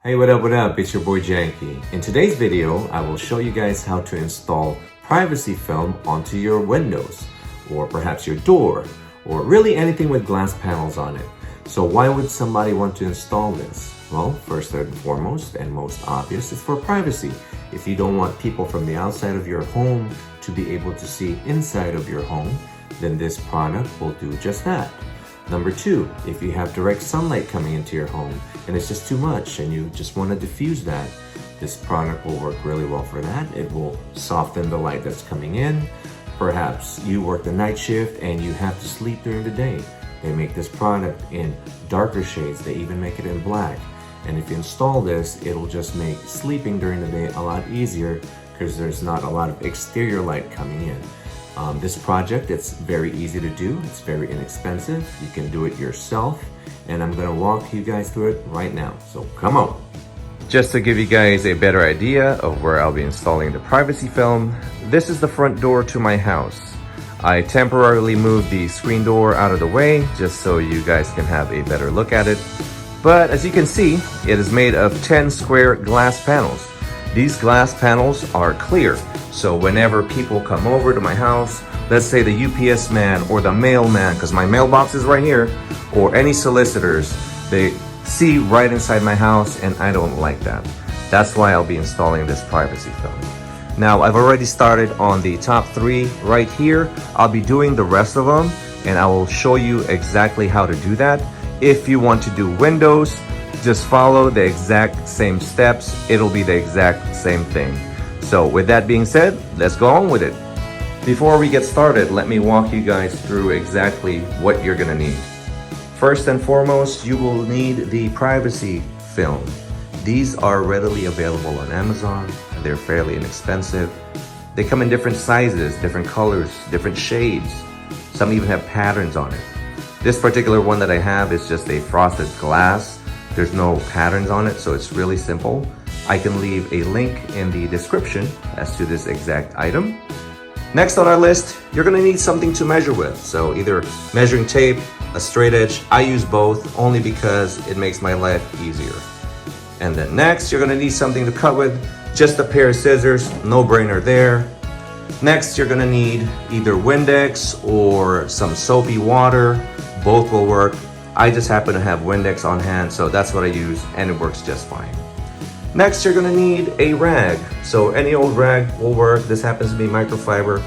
Hey, what up, what up? It's your boy Janky. In today's video, I will show you guys how to install privacy film onto your windows, or perhaps your door, or really anything with glass panels on it. So why would somebody want to install this? Well, first and foremost, and most obvious, it's for privacy. If you don't want people from the outside of your home to be able to see inside of your home, then this product will do just that. Number two, if you have direct sunlight coming into your home and it's just too much and you just want to diffuse that, this product will work really well for that. It will soften the light that's coming in. Perhaps you work the night shift and you have to sleep during the day. They make this product in darker shades. They even make it in black. And if you install this, it'll just make sleeping during the day a lot easier because there's not a lot of exterior light coming in. This project, it's very easy to do. It's very inexpensive. You can do it yourself. And I'm gonna walk you guys through it right now. So come on. Just to give you guys a better idea of where I'll be installing the privacy film, this is the front door to my house. I temporarily moved the screen door out of the way just so you guys can have a better look at it. But as you can see, it is made of 10 square glass panels. These glass panels are clear, so whenever people come over to my house, let's say the UPS man or the mailman, because my mailbox is right here, or any solicitors, they see right inside my house and I don't like that. That's why I'll be installing this privacy film. Now, I've already started on the top 3 right here. I'll be doing the rest of them and I will show you exactly how to do that. If you want to do windows, just follow the exact same steps. It'll be the exact same thing. So with that being said, let's go on with it. Before we get started, let me walk you guys through exactly what you're gonna need. First and foremost, you will need the privacy film. These are readily available on Amazon. They're fairly inexpensive. They come in different sizes, different colors, different shades. Some even have patterns on it. This particular one that I have is just a frosted glass. There's no patterns on it, so it's really simple. I can leave a link in the description as to this exact item. Next on our list, you're gonna need something to measure with. So either measuring tape, a straight edge. I use both only because it makes my life easier. And then next, you're gonna need something to cut with. Just a pair of scissors, no brainer there. Next, you're gonna need either Windex or some soapy water. Both will work. I just happen to have Windex on hand, so that's what I use and it works just fine. Next, you're gonna need a rag. So any old rag will work. This happens to be microfiber.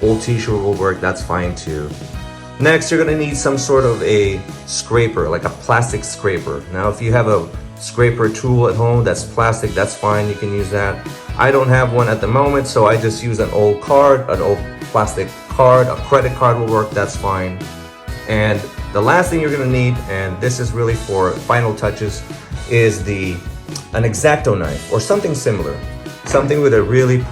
Old t-shirt will work, that's fine too. Next, you're gonna need some sort of a scraper, like a plastic scraper. Now, if you have a scraper tool at home that's plastic, that's fine, you can use that. I don't have one at the moment, so I just use an old card, an old plastic card. A credit card will work, that's fine. And the last thing you're gonna need, and this is really for final touches, is an X-Acto knife or something similar. Something with a really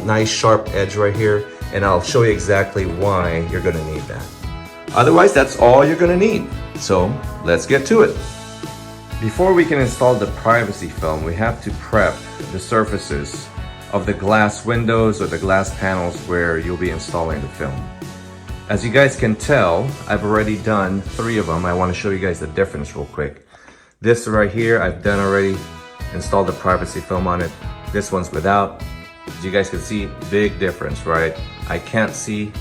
nice sharp edge right here, and I'll show you exactly why you're gonna need that. Otherwise, that's all you're gonna need. So let's get to it. Before we can install the privacy film, we have to prep the surfaces of the glass windows or the glass panels where you'll be installing the film. As you guys can tell, I've already done 3 of them. I want to show you guys the difference real quick. This right here, I've done already, installed the privacy film on it. This one's without. As you guys can see, big difference, right? I can't see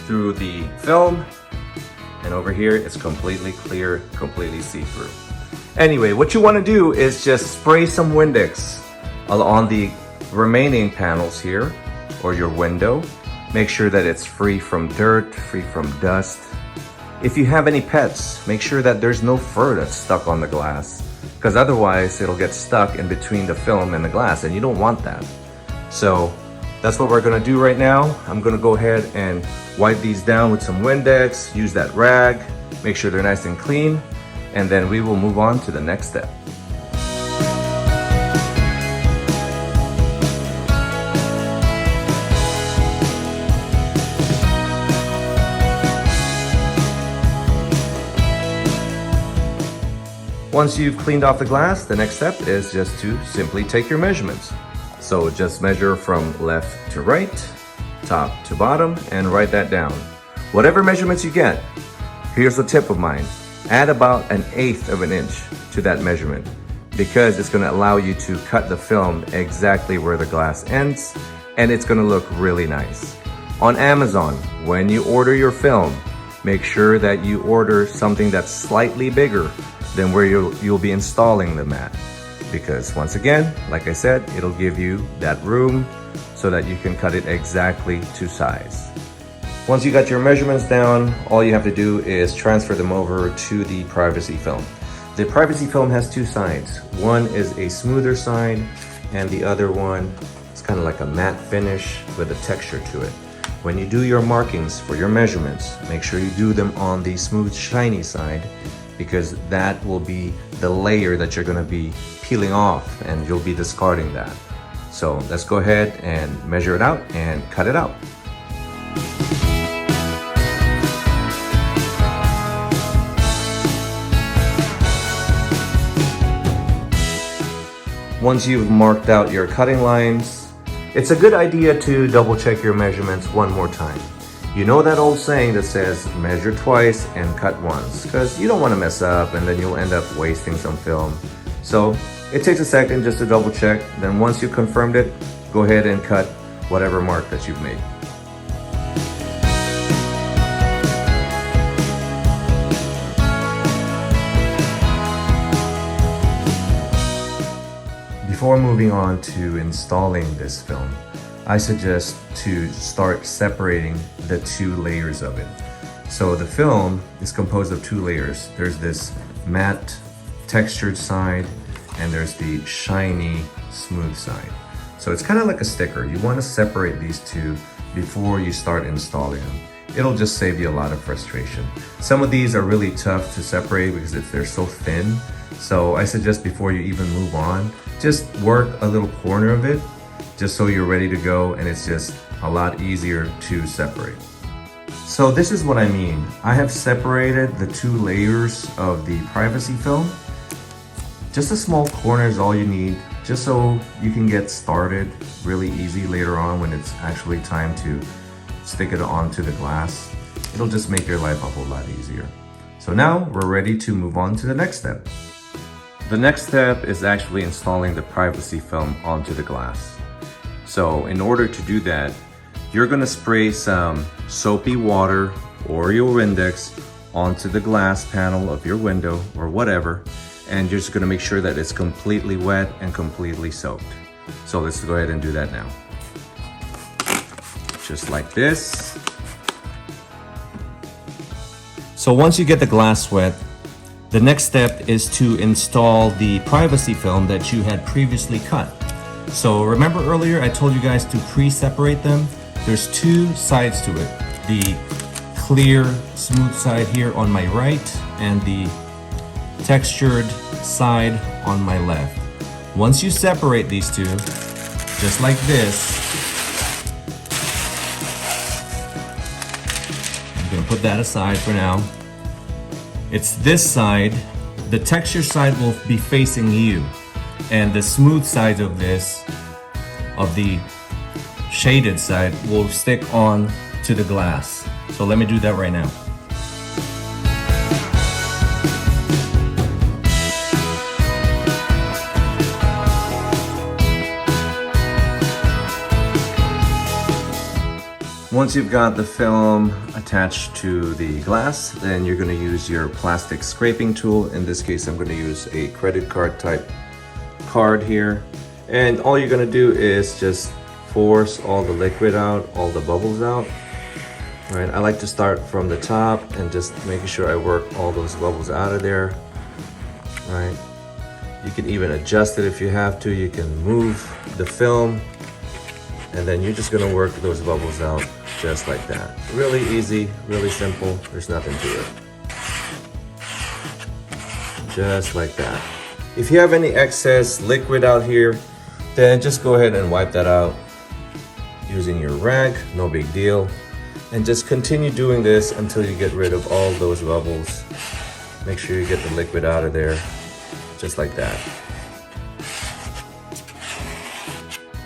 through the film. And over here, it's completely clear, completely see-through. Anyway, what you want to do is just spray some Windex on the remaining panels here, or your window. Make sure that it's free from dirt, free from dust. If you have any pets, make sure that there's no fur that's stuck on the glass, because otherwise it'll get stuck in between the film and the glass, and you don't want that. So that's what we're gonna do right now. I'm gonna go ahead and wipe these down with some Windex, use that rag, make sure they're nice and clean, and then we will move on to the next step. Once you've cleaned off the glass, the next step is just to simply take your measurements. So just measure from left to right, top to bottom, and write that down. Whatever measurements you get, here's a tip of mine. Add about 1/8 of an inch to that measurement. because it's gonna allow you to cut the film exactly where the glass ends, and it's gonna look really nice. On Amazon, when you order your film, make sure that you order something that's slightly bigger than where you'll be installing the mat. Because once again, like I said, it'll give you that room so that you can cut it exactly to size. Once you got your measurements down, all you have to do is transfer them over to the privacy film. The privacy film has two sides. One is a smoother side, and the other one is kind of like a matte finish with a texture to it. When you do your markings for your measurements, make sure you do them on the smooth, shiny side, because that will be the layer that you're gonna be peeling off, and you'll be discarding that. So let's go ahead and measure it out and cut it out. Once you've marked out your cutting lines, it's a good idea to double check your measurements one more time. You know that old saying that says measure twice and cut once, because you don't want to mess up and then you'll end up wasting some film. So it takes a second just to double check. Then once you confirmed it, go ahead and cut whatever mark that you've made. Before moving on to installing this film, I suggest to start separating the two layers of it. So the film is composed of two layers. There's this matte textured side and there's the shiny smooth side. So it's kind of like a sticker. You want to separate these two before you start installing them. It'll just save you a lot of frustration. Some of these are really tough to separate because they're so thin. So I suggest before you even move on, just work a little corner of it just so you're ready to go, and it's just a lot easier to separate. So this is what I mean. I have separated the two layers of the privacy film. Just a small corner is all you need, just so you can get started really easy later on when it's actually time to stick it onto the glass. It'll just make your life a whole lot easier. So now we're ready to move on to the next step. The next step is actually installing the privacy film onto the glass. So in order to do that, you're gonna spray some soapy water or your Windex onto the glass panel of your window or whatever, and you're just gonna make sure that it's completely wet and completely soaked. So let's go ahead and do that now. Just like this. So once you get the glass wet, the next step is to install the privacy film that you had previously cut. So remember earlier I told you guys to pre-separate them? There's two sides to it. The clear, smooth side here on my right and the textured side on my left. Once you separate these two, just like this, I'm gonna put that aside for now. It's this side, the texture side will be facing you, and the smooth side of this, of the shaded side, will stick on to the glass. So let me do that right now. Once you've got the film attached to the glass, then you're going to use your plastic scraping tool. In this case, I'm going to use a credit card type card here. And all you're going to do is just force all the liquid out, all the bubbles out. Right? I like to start from the top and just making sure I work all those bubbles out of there. Right? You can even adjust it if you have to. You can move the film, and then you're just gonna work those bubbles out just like that. Really easy, really simple. There's nothing to it. Just like that. If you have any excess liquid out here, then just go ahead and wipe that out using your rag, no big deal. And just continue doing this until you get rid of all those bubbles. Make sure you get the liquid out of there, just like that.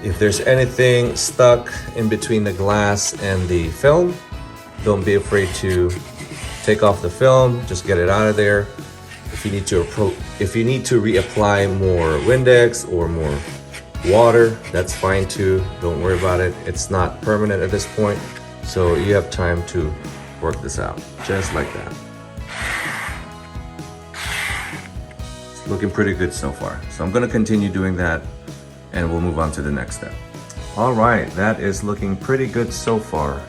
If there's anything stuck in between the glass and the film, don't be afraid to take off the film, just get it out of there. The if you need to reapply more Windex or more water, that's fine too. Don't worry about it. It's not permanent at this point, so you have time to work this out, just like that. It's looking pretty good so far. So I'm gonna continue doing that and we'll move on to the next step. All right, that is looking pretty good so far.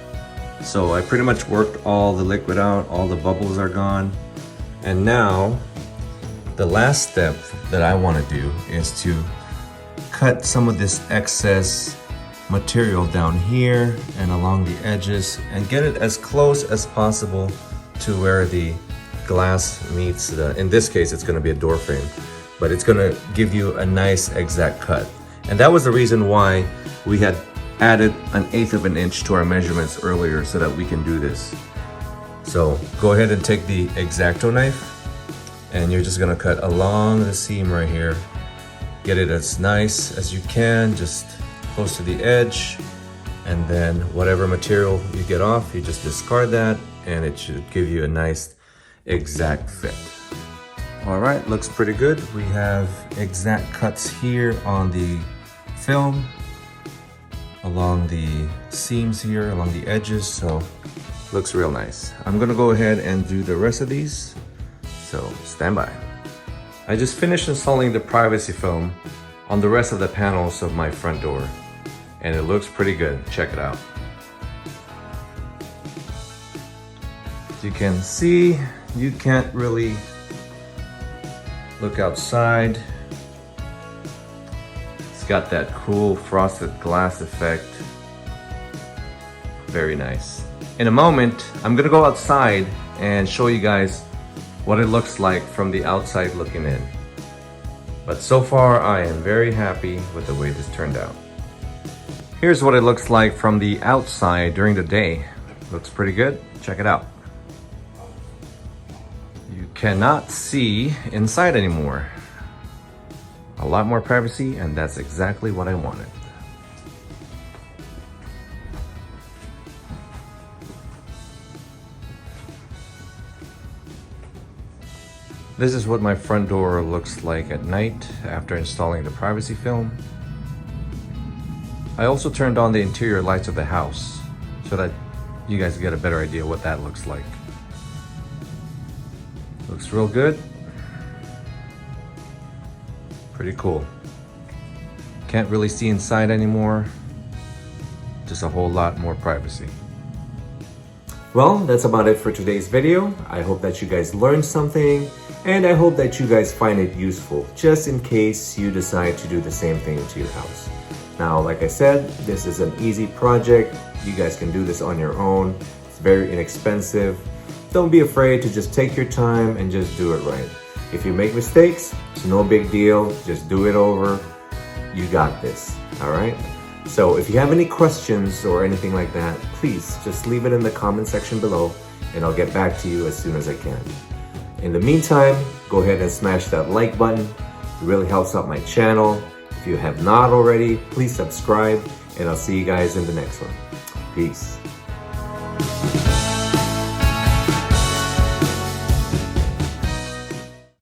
So I pretty much worked all the liquid out, all the bubbles are gone. And now, the last step that I wanna do is to cut some of this excess material down here and along the edges and get it as close as possible to where the glass meets the, in this case, it's gonna be a door frame, but it's gonna give you a nice exact cut. And that was the reason why we had added 1/8 of an inch to our measurements earlier so that we can do this. So go ahead and take the X-Acto knife and you're just gonna cut along the seam right here. Get it as nice as you can, just close to the edge. And then whatever material you get off, you just discard that and it should give you a nice exact fit. All right, looks pretty good. We have exact cuts here on the film, along the seams here, along the edges, so looks real nice. I'm gonna go ahead and do the rest of these, so stand by. I just finished installing the privacy film on the rest of the panels of my front door, and it looks pretty good. Check it out. As you can see, you can't really look outside. It's got that cool frosted glass effect. Very nice. In a moment, I'm gonna go outside and show you guys what it looks like from the outside looking in. But so far, I am very happy with the way this turned out. Here's what it looks like from the outside during the day. Looks pretty good. Check it out. You cannot see inside anymore. A lot more privacy, and that's exactly what I wanted. This is what my front door looks like at night after installing the privacy film. I also turned on the interior lights of the house so that you guys get a better idea what that looks like. Looks real good. Pretty cool. Can't really see inside anymore. Just a whole lot more privacy. Well, that's about it for today's video. I hope that you guys learned something, and I hope that you guys find it useful, just in case you decide to do the same thing to your house. Now, like I said, this is an easy project. You guys can do this on your own. It's very inexpensive. Don't be afraid to just take your time and just do it right. If you make mistakes, it's no big deal. Just do it over. You got this, all right? So if you have any questions or anything like that, please just leave it in the comment section below and I'll get back to you as soon as I can. In the meantime, go ahead and smash that like button. It really helps out my channel. If you have not already, please subscribe and I'll see you guys in the next one. Peace.